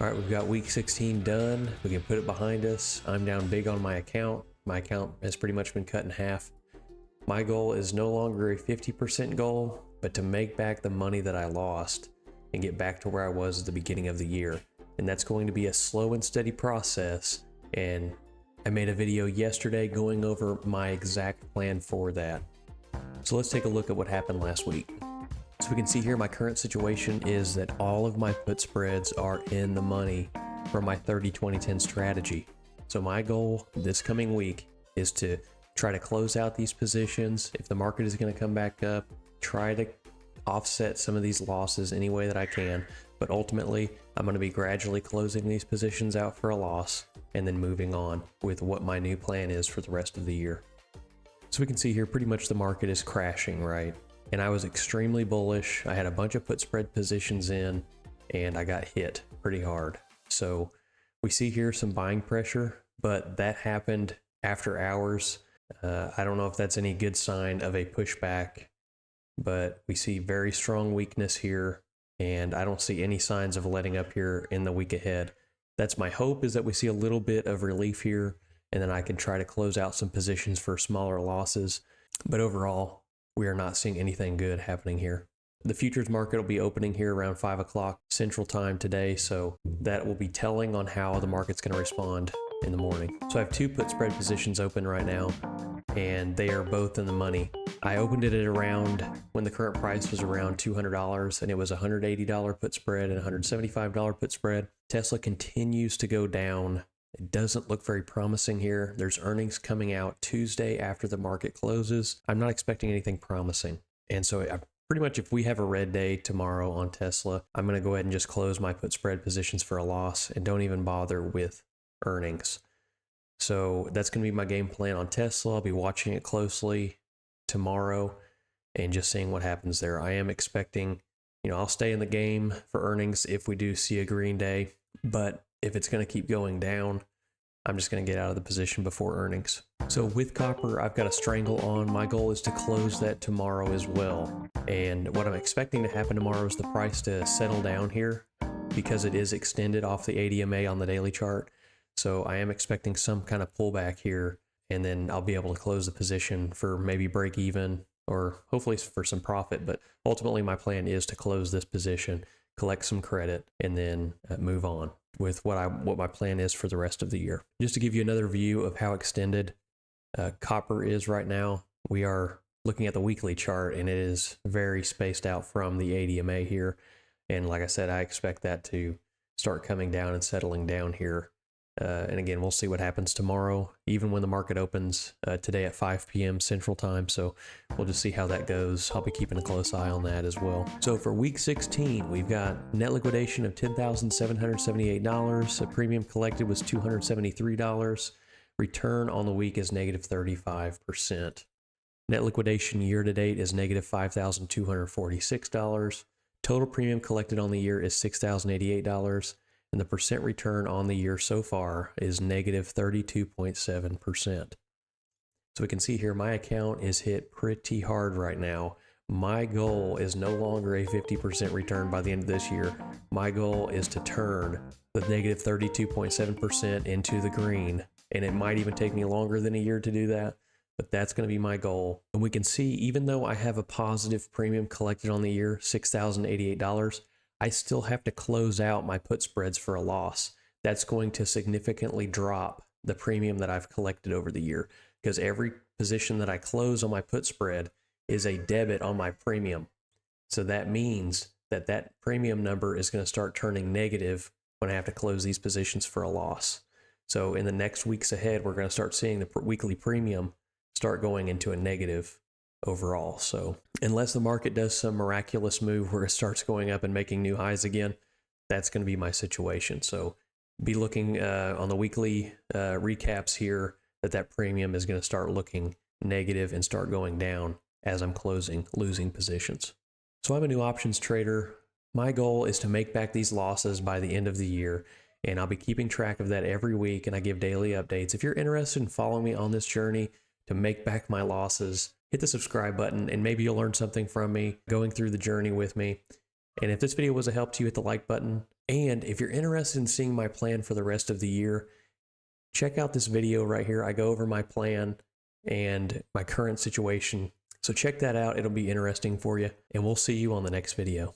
All right, we've got week 16 done. We can put it behind us. I'm down big on my account. My account has pretty much been cut in half. My goal is no longer a 50% goal, but to make back the money that I lost and get back to where I was at the beginning of the year. And that's going to be a slow and steady process. And I made a video yesterday going over my exact plan for that. So let's take a look at what happened last week. So we can see here my current situation is that all of my put spreads are in the money for my 30-20-10 strategy. So my goal this coming week is to try to close out these positions. If the market is going to come back up, try to offset some of these losses any way that I can. But ultimately, I'm going to be gradually closing these positions out for a loss and then moving on with what my new plan is for the rest of the year. So we can see here pretty much the market is crashing, right? And I was extremely bullish. I had a bunch of put spread positions in and I got hit pretty hard. So we see here some buying pressure, but that happened after hours. I don't know if that's any good sign of a pushback, but we see very strong weakness here and I don't see any signs of letting up here in the week ahead. That's my hope, is that we see a little bit of relief here and then I can try to close out some positions for smaller losses. But overall, we are not seeing anything good happening here. The futures market will be opening here around 5 o'clock Central Time today, so that will be telling on how the market's going to respond in the morning. So I have two put spread positions open right now, and they are both in the money. I opened it at around when the current price was around $200, and it was a $180 put spread and a $175 put spread. Tesla continues to go down. It doesn't look very promising here. There's earnings coming out Tuesday after the market closes. I'm not expecting anything promising. And so pretty much if we have a red day tomorrow on Tesla, I'm going to go ahead and just close my put spread positions for a loss and don't even bother with earnings. So that's going to be my game plan on Tesla. I'll be watching it closely tomorrow and just seeing what happens there. I am expecting, I'll stay in the game for earnings if we do see a green day, but if it's going to keep going down, I'm just going to get out of the position before earnings. So with copper, I've got a strangle on. My goal is to close that tomorrow as well. And what I'm expecting to happen tomorrow is the price to settle down here because it is extended off the ADMA on the daily chart. So I am expecting some kind of pullback here, and then I'll be able to close the position for maybe break even or hopefully for some profit. But ultimately, my plan is to close this position, collect some credit, and then move on with what my plan is for the rest of the year. Just to give you another view of how extended copper is right now, we are looking at the weekly chart and it is very spaced out from the ADMA here. And like I said, I expect that to start coming down and settling down here. And again, we'll see what happens tomorrow, even when the market opens today at 5 p.m. Central Time. So we'll just see how that goes. I'll be keeping a close eye on that as well. So for week 16, we've got net liquidation of $10,778. A premium collected was $273. Return on the week is negative 35%. Net liquidation year to date is negative $5,246. Total premium collected on the year is $6,088. And the percent return on the year so far is negative 32.7%. So we can see here my account is hit pretty hard right now. My goal is no longer a 50% return by the end of this year. My goal is to turn the negative 32.7% into the green. And it might even take me longer than a year to do that, but that's going to be my goal. And we can see, even though I have a positive premium collected on the year, $6,088, I still have to close out my put spreads for a loss. That's going to significantly drop the premium that I've collected over the year, because every position that I close on my put spread is a debit on my premium. So that means that that premium number is going to start turning negative when I have to close these positions for a loss. So in the next weeks ahead, we're going to start seeing the weekly premium start going into a negative overall. So unless the market does some miraculous move where it starts going up and making new highs again, that's going to be my situation. So be looking on the weekly recaps here that premium is going to start looking negative and start going down as I'm losing positions. So I'm a new options trader. My goal is to make back these losses by the end of the year, and I'll be keeping track of that every week, and I give daily updates. If you're interested in following me on this journey to make back my losses, hit the subscribe button and maybe you'll learn something from me going through the journey with me. And if this video was a help to you, hit the like button. And if you're interested in seeing my plan for the rest of the year, check out this video right here. I go over my plan and my current situation. So check that out. It'll be interesting for you, and we'll see you on the next video.